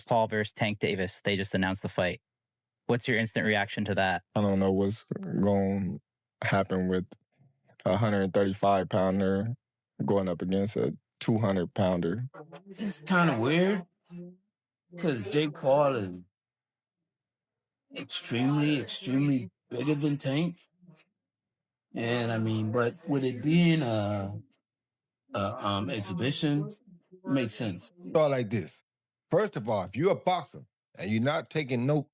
Paul versus Tank Davis. They just announced the fight. What's your instant reaction to that? I don't know what's going to happen with a 135-pounder going up against a 200-pounder. It's kind of weird because Jake Paul is extremely bigger than Tank. And I mean, but with it being a exhibition, it makes sense. Start like this. First of all, if you're a boxer and you're not taking note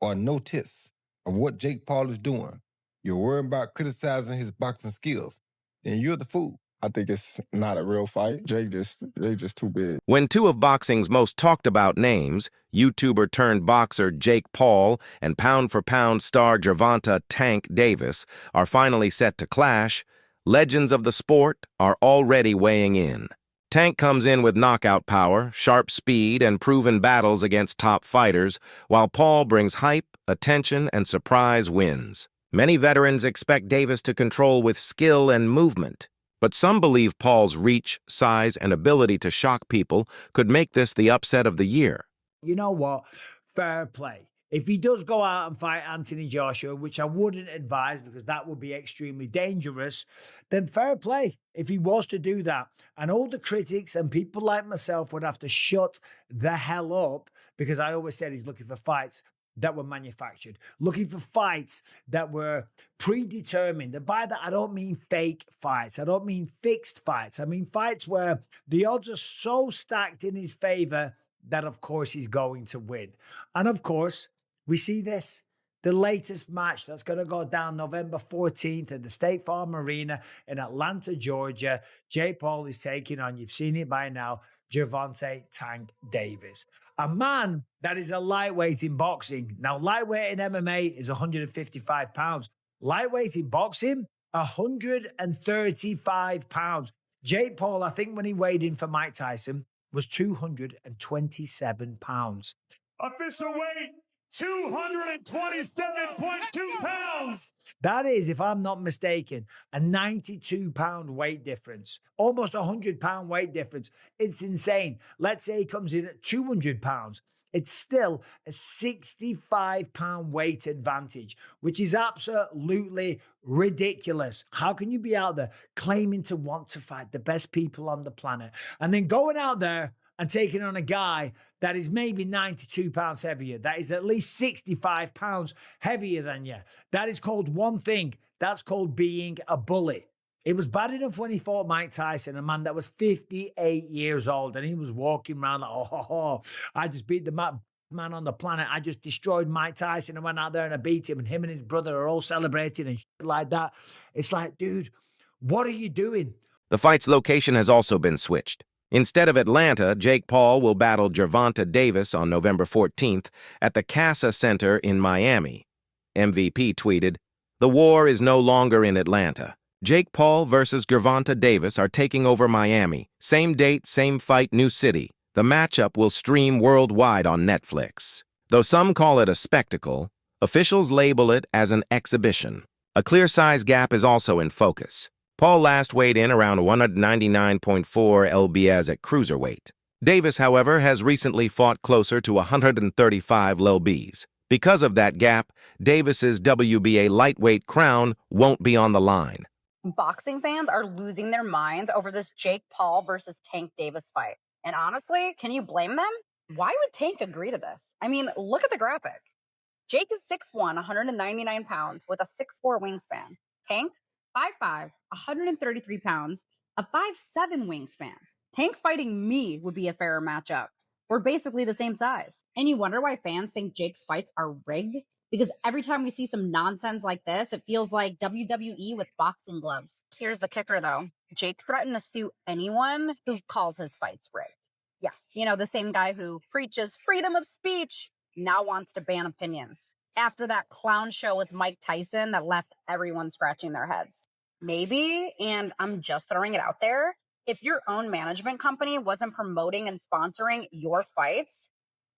or notice of what Jake Paul is doing, you're worried about criticizing his boxing skills, then you're the fool. I think it's not a real fight. They just too big. When two of boxing's most talked about names, YouTuber turned boxer Jake Paul and pound-for-pound star Gervonta "Tank" Davis, are finally set to clash, legends of the sport are already weighing in. Tank comes in with knockout power, sharp speed, and proven battles against top fighters, while Paul brings hype, attention, and surprise wins. Many veterans expect Davis to control with skill and movement, but some believe Paul's reach, size, and ability to shock people could make this the upset of the year. You know what? Fair play. If he does go out and fight Anthony Joshua, which I wouldn't advise because that would be extremely dangerous, then fair play if he was to do that. And all the critics and people like myself would have to shut the hell up because I always said he's looking for fights that were manufactured, looking for fights that were predetermined. And by that, I don't mean fake fights. I don't mean fixed fights. I mean fights where the odds are so stacked in his favor that, of course, he's going to win. And, of course, we see this. The latest match that's going to go down November 14th at the State Farm Arena in Atlanta, Georgia. Jake Paul is taking on, you've seen it by now, Gervonta "Tank" Davis. A man that is a lightweight in boxing. Now, lightweight in MMA is 155 pounds. Lightweight in boxing, 135 pounds. Jake Paul, I think when he weighed in for Mike Tyson, was 227 pounds. Official weight, 227.2 pounds. That is, if I'm not mistaken, a 92-pound weight difference, almost a 100-pound weight difference. It's insane. Let's say he comes in at 200 pounds. It's still a 65-pound weight advantage, which is absolutely ridiculous. How can you be out there claiming to want to fight the best people on the planet and then going out there and taking on a guy that is maybe 92 pounds heavier, that is at least 65 pounds heavier than you? That is called one thing. That's called being a bully. It was bad enough when he fought Mike Tyson, a man that was 58 years old, and he was walking around like, oh, I just beat the man on the planet. I just destroyed Mike Tyson and went out there and I beat him, and him and his brother are all celebrating and shit like that. It's like, dude, what are you doing? The fight's location has also been switched. Instead of Atlanta, Jake Paul will battle Gervonta Davis on November 14th at the Casa Center in Miami. MVP tweeted, "The war is no longer in Atlanta. Jake Paul versus Gervonta Davis are taking over Miami. Same date, same fight, new city. The matchup will stream worldwide on Netflix. Though some call it a spectacle, officials label it as an exhibition." A clear size gap is also in focus. Paul last weighed in around 199.4 lbs at cruiserweight. Davis, however, has recently fought closer to 135 lbs. Because of that gap, Davis's WBA lightweight crown won't be on the line. Boxing fans are losing their minds over this Jake Paul versus Tank Davis fight. And honestly, can you blame them? Why would Tank agree to this? I mean, look at the graphic. Jake is 6'1", 199 pounds with a 6'4" wingspan. Tank, 5'5", 133 pounds, a 5'7" wingspan. Tank fighting me would be a fairer matchup. We're basically the same size. And you wonder why fans think Jake's fights are rigged? Because every time we see some nonsense like this, it feels like WWE with boxing gloves. Here's the kicker, though. Jake threatened to sue anyone who calls his fights rigged. Yeah, you know, the same guy who preaches freedom of speech now wants to ban opinions. After that clown show with Mike Tyson that left everyone scratching their heads. Maybe, and I'm just throwing it out there, if your own management company wasn't promoting and sponsoring your fights,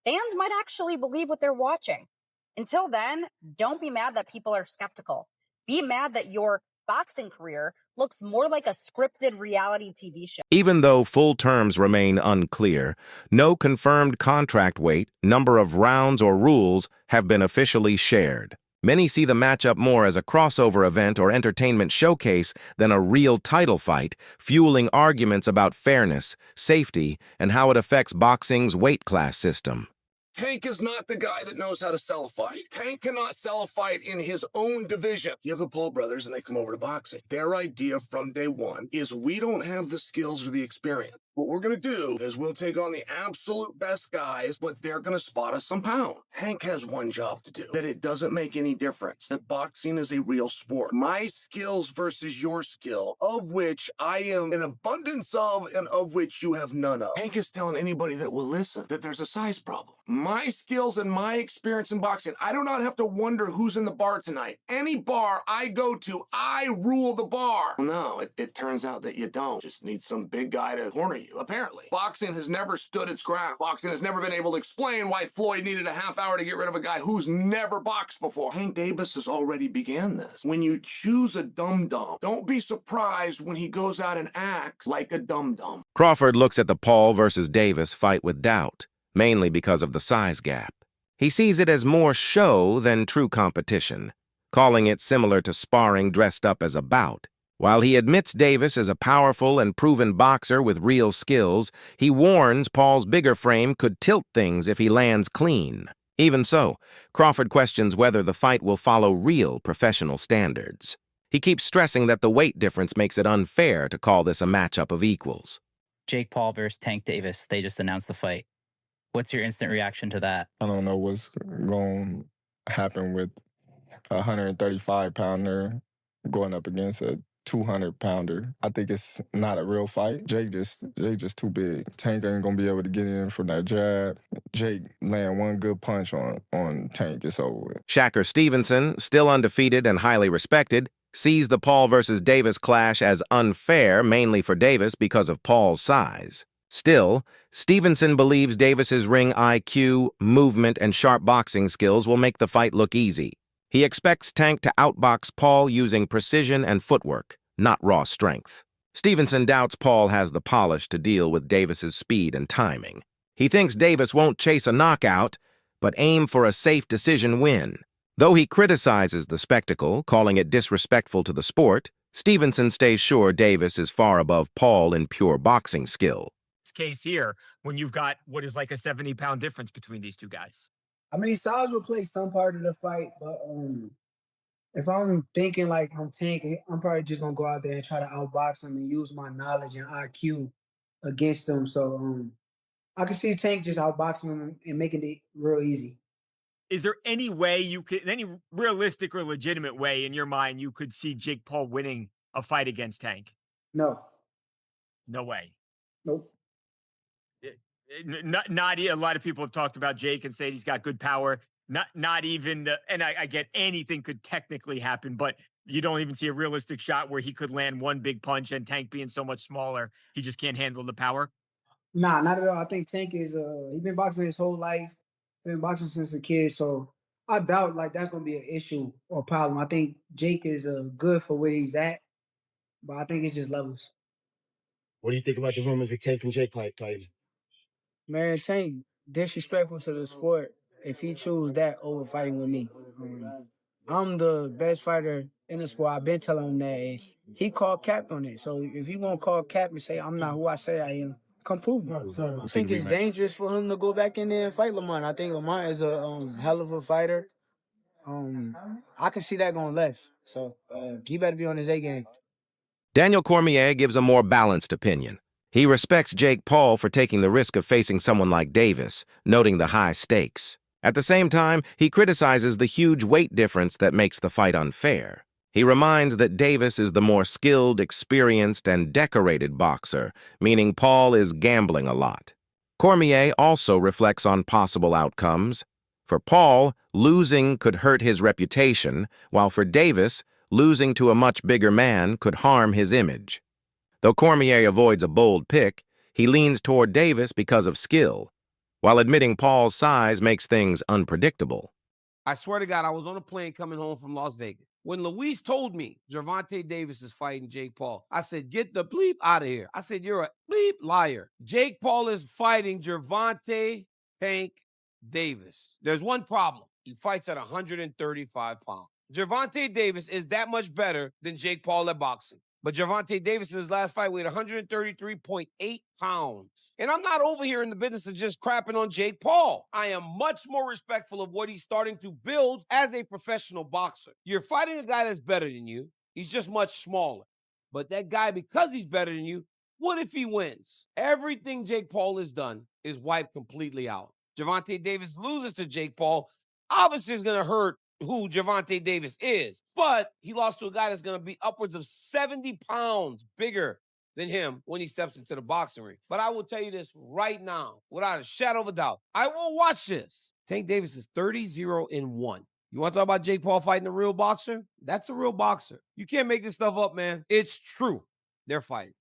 fans might actually believe what they're watching. Until then, don't be mad that people are skeptical. Be mad that your boxing career looks more like a scripted reality TV show. Even though full terms remain unclear, no confirmed contract weight, number of rounds, or rules have been officially shared. Many see the matchup more as a crossover event or entertainment showcase than a real title fight, fueling arguments about fairness, safety, and how it affects boxing's weight class system. Tank is not the guy that knows how to sell a fight. Tank cannot sell a fight in his own division. You have the Paul brothers and they come over to boxing. Their idea from day one is we don't have the skills or the experience. What we're going to do is we'll take on the absolute best guys, but they're going to spot us some pounds. Hank has one job to do, that it doesn't make any difference, that boxing is a real sport. My skills versus your skill, of which I am an abundance of and of which you have none of. Hank is telling anybody that will listen that there's a size problem. My skills and my experience in boxing, I do not have to wonder who's in the bar tonight. Any bar I go to, I rule the bar. No, it turns out that you don't. Just need some big guy to corner you. Apparently, boxing has never stood its ground. Boxing has never been able to explain why Floyd needed a half hour to get rid of a guy who's never boxed before. Hank Davis has already began this. When you choose a dum-dum, don't be surprised when he goes out and acts like a dum-dum. Crawford looks at the Paul versus Davis fight with doubt, mainly because of the size gap. He sees it as more show than true competition, calling it similar to sparring dressed up as a bout. While he admits Davis is a powerful and proven boxer with real skills, he warns Paul's bigger frame could tilt things if he lands clean. Even so, Crawford questions whether the fight will follow real professional standards. He keeps stressing that the weight difference makes it unfair to call this a matchup of equals. Jake Paul versus Tank Davis. They just announced the fight. What's your instant reaction to that? I don't know what's going to happen with a 135-pounder going up against a 200-pounder. I think it's not a real fight. Jake just too big. Tank ain't gonna be able to get in from that jab. Jake land one good punch on Tank, it's over with. Shakur Stevenson, still undefeated and highly respected, sees the Paul versus Davis clash as unfair, mainly for Davis because of Paul's size. Still, Stevenson believes Davis's ring IQ, movement, and sharp boxing skills will make the fight look easy. He expects Tank to outbox Paul using precision and footwork, not raw strength. Stevenson doubts Paul has the polish to deal with Davis's speed and timing. He thinks Davis won't chase a knockout, but aim for a safe decision win. Though he criticizes the spectacle, calling it disrespectful to the sport, Stevenson stays sure Davis is far above Paul in pure boxing skill. Case here when you've got what is like a 70-pound difference between these two guys. I mean, size will play some part of the fight, but if I'm thinking like I'm Tank, I'm probably just gonna go out there and try to outbox him and use my knowledge and IQ against him. So I can see Tank just outboxing him and making it real easy. Is there any way you could, any realistic or legitimate way in your mind you could see Jake Paul winning a fight against Tank? No. No way. Nope. Not a lot of people have talked about Jake and said he's got good power. Not even the, and I get anything could technically happen, but you don't even see a realistic shot where he could land one big punch, and Tank being so much smaller, he just can't handle the power. Nah, not at all. I think Tank is he's been boxing his whole life. He's been boxing since a kid, so I doubt like that's gonna be an issue or problem. I think Jake is good for where he's at, but I think it's just levels. What do you think about the rumors of Tank and Jake fight? Man, Tank disrespectful to the sport if he choose that over fighting with me. I'm the best fighter in the sport. I've been telling him that. And he called cap on it. So if you gonna call cap and say I'm not who I say I am, come prove it. I think it's dangerous for him to go back in there and fight Lamont. I think Lamont is a hell of a fighter. I can see that going left. So he better be on his A game. Daniel Cormier gives a more balanced opinion. He respects Jake Paul for taking the risk of facing someone like Davis, noting the high stakes. At the same time, he criticizes the huge weight difference that makes the fight unfair. He reminds that Davis is the more skilled, experienced, and decorated boxer, meaning Paul is gambling a lot. Cormier also reflects on possible outcomes. For Paul, losing could hurt his reputation, while for Davis, losing to a much bigger man could harm his image. Though Cormier avoids a bold pick, he leans toward Davis because of skill, while admitting Paul's size makes things unpredictable. I swear to God, I was on a plane coming home from Las Vegas. When Luis told me Gervonta Davis is fighting Jake Paul, I said, get the bleep out of here. I said, you're a bleep liar. Jake Paul is fighting Gervonta Tank Davis. There's one problem. He fights at 135 pounds. Gervonta Davis is that much better than Jake Paul at boxing. But Gervonta Davis in his last fight weighed 133.8 pounds. And I'm not over here in the business of just crapping on Jake Paul. I am much more respectful of what he's starting to build as a professional boxer. You're fighting a guy that's better than you. He's just much smaller. But that guy, because he's better than you, what if he wins? Everything Jake Paul has done is wiped completely out. Gervonta Davis loses to Jake Paul. Obviously, it's going to hurt who Gervonta Davis is. But he lost to a guy that's going to be upwards of 70 pounds bigger than him when he steps into the boxing ring. But I will tell you this right now, without a shadow of a doubt. I will watch this. Tank Davis is 30-0-1. You want to talk about Jake Paul fighting a real boxer? That's a real boxer. You can't make this stuff up, man. It's true. They're fighting.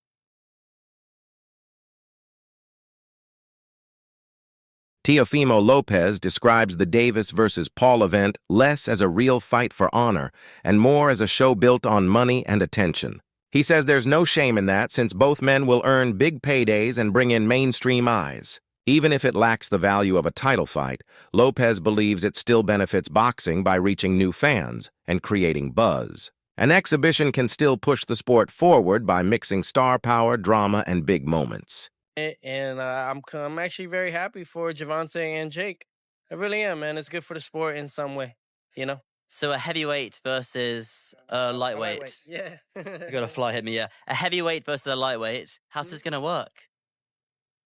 Teofimo Lopez describes the Davis versus Paul event less as a real fight for honor and more as a show built on money and attention. He says there's no shame in that since both men will earn big paydays and bring in mainstream eyes. Even if it lacks the value of a title fight, Lopez believes it still benefits boxing by reaching new fans and creating buzz. An exhibition can still push the sport forward by mixing star power, drama, and big moments. And I'm actually very happy for Gervonta and Jake. I really am, man. It's good for the sport in some way, you know? So a heavyweight versus a lightweight. Yeah. You got a fly hit me, yeah. A heavyweight versus a lightweight. How's this going to work?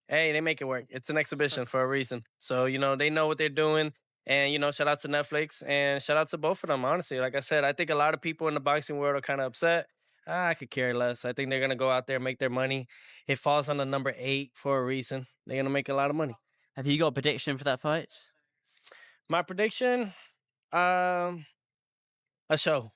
Hey, they make it work. It's an exhibition for a reason. So, they know what they're doing. And, shout out to Netflix and shout out to both of them, honestly. Like I said, I think a lot of people in the boxing world are kind of upset. I could care less. I think they're going to go out there and make their money. It falls on the number 8 for a reason. They're going to make a lot of money. Have you got a prediction for that fight? My prediction, a show.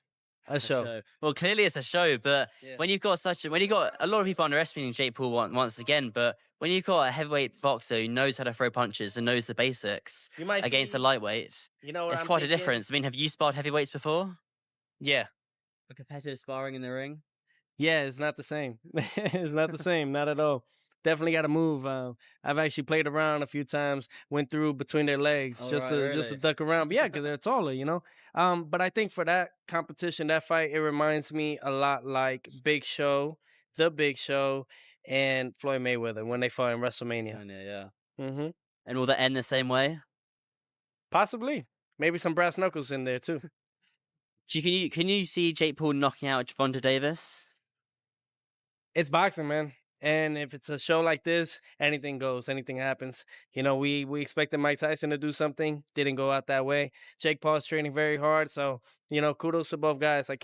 A show. Well, clearly it's a show, but when you've got a lot of people underestimating Jake Paul once again, but when you've got a heavyweight boxer who knows how to throw punches and knows the basics against a lightweight, it's quite a difference. I mean, have you sparred heavyweights before? Yeah. A competitive sparring in the ring? Yeah, it's not the same. It's not the same, not at all. Definitely got to move. I've actually played around a few times, went through between their legs just to duck around. But yeah, because they're taller, But I think for that competition, that fight, it reminds me a lot like The Big Show, and Floyd Mayweather when they fought in WrestleMania. Yeah. Mm-hmm. And will that end the same way? Possibly. Maybe some brass knuckles in there too. Can you see Jake Paul knocking out Gervonta Davis? It's boxing, man. And if it's a show like this, anything goes, anything happens. We expected Mike Tyson to do something. Didn't go out that way. Jake Paul's training very hard. So, kudos to both guys. I'm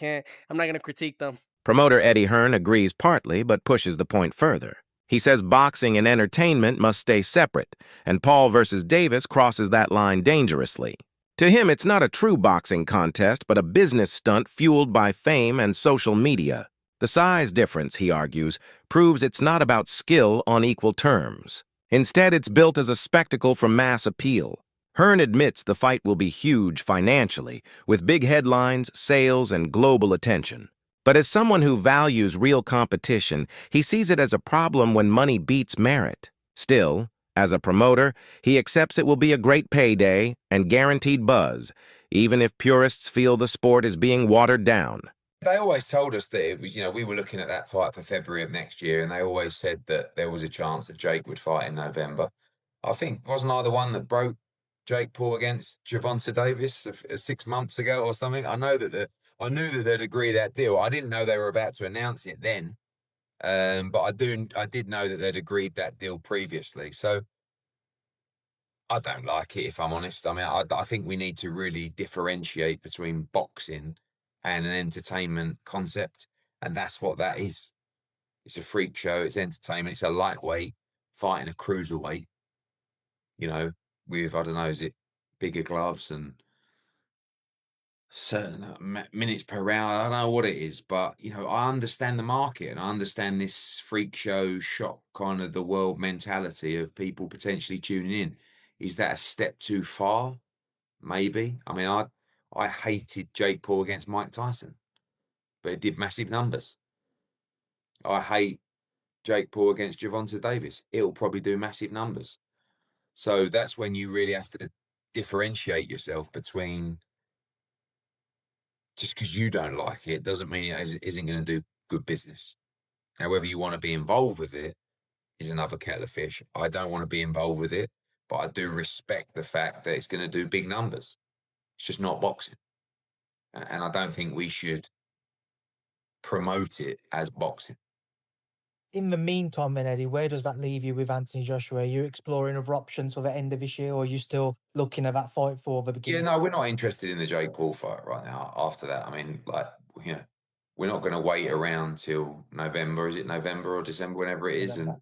not going to critique them. Promoter Eddie Hearn agrees partly, but pushes the point further. He says boxing and entertainment must stay separate, and Paul versus Davis crosses that line dangerously. To him, it's not a true boxing contest, but a business stunt fueled by fame and social media. The size difference, he argues, proves it's not about skill on equal terms. Instead, it's built as a spectacle for mass appeal. Hearn admits the fight will be huge financially, with big headlines, sales, and global attention. But as someone who values real competition, he sees it as a problem when money beats merit. Still, as a promoter, he accepts it will be a great payday and guaranteed buzz, even if purists feel the sport is being watered down. They always told us that it was, we were looking at that fight for February of next year, and they always said that there was a chance that Jake would fight in November. I think, wasn't I the one that broke Jake Paul against Gervonta Davis 6 months ago or something? I knew that they'd agree that deal. I didn't know they were about to announce it then, but I did know that they'd agreed that deal previously. So I don't like it, if I'm honest. I mean, I think we need to really differentiate between boxing and an entertainment concept, and that's what that is. It's a freak show, it's entertainment, it's a lightweight fighting a cruiserweight, with, I don't know, is it bigger gloves and certain minutes per round? I don't know what it is, but, I understand the market, and I understand this freak show shock kind of the world mentality of people potentially tuning in. Is that a step too far? Maybe. I mean, I hated Jake Paul against Mike Tyson, but it did massive numbers. I hate Jake Paul against Gervonta Davis. It'll probably do massive numbers. So that's when you really have to differentiate yourself between, just because you don't like it doesn't mean it isn't going to do good business. Now, whether you want to be involved with it is another kettle of fish. I don't want to be involved with it, but I do respect the fact that it's going to do big numbers. It's just not boxing. And I don't think we should promote it as boxing. In the meantime, then, Eddie, where does that leave you with Anthony Joshua? Are you exploring other options for the end of this year, or are you still looking at that fight for the beginning? Yeah, no, we're not interested in the Jake Paul fight right now. After that, I mean, like, you know, we're not going to wait around till November. Is it November or December, whenever it is? And